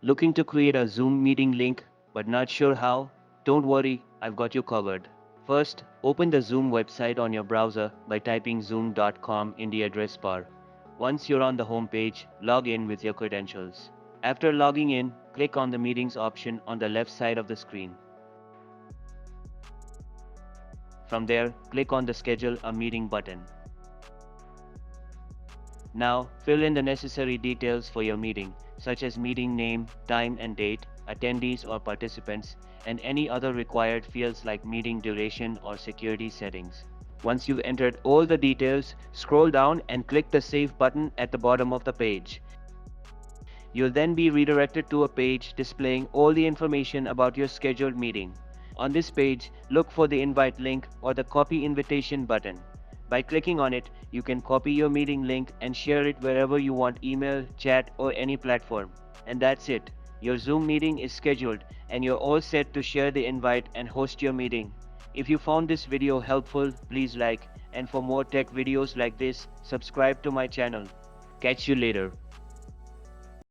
Looking to create a Zoom meeting link but not sure how? Don't worry, I've got you covered. First, open the Zoom website on your browser by typing zoom.com in the address bar. Once you're on the home page, log in with your credentials. After logging in, click on the Meetings option on the left side of the screen. From there, click on the Schedule a Meeting button. Now, fill in the necessary details for your meeting, such as meeting name, time and date, attendees or participants, and any other required fields like meeting duration or security settings. Once you've entered all the details, scroll down and click the Save button at the bottom of the page. You'll then be redirected to a page displaying all the information about your scheduled meeting. On this page, look for the Invite link or the Copy Invitation button. By clicking on it, you can copy your meeting link and share it wherever you want: email, chat, or any platform. And that's it. Your Zoom meeting is scheduled and you're all set to share the invite and host your meeting. If you found this video helpful, please like, and for more tech videos like this, subscribe to my channel. Catch you later.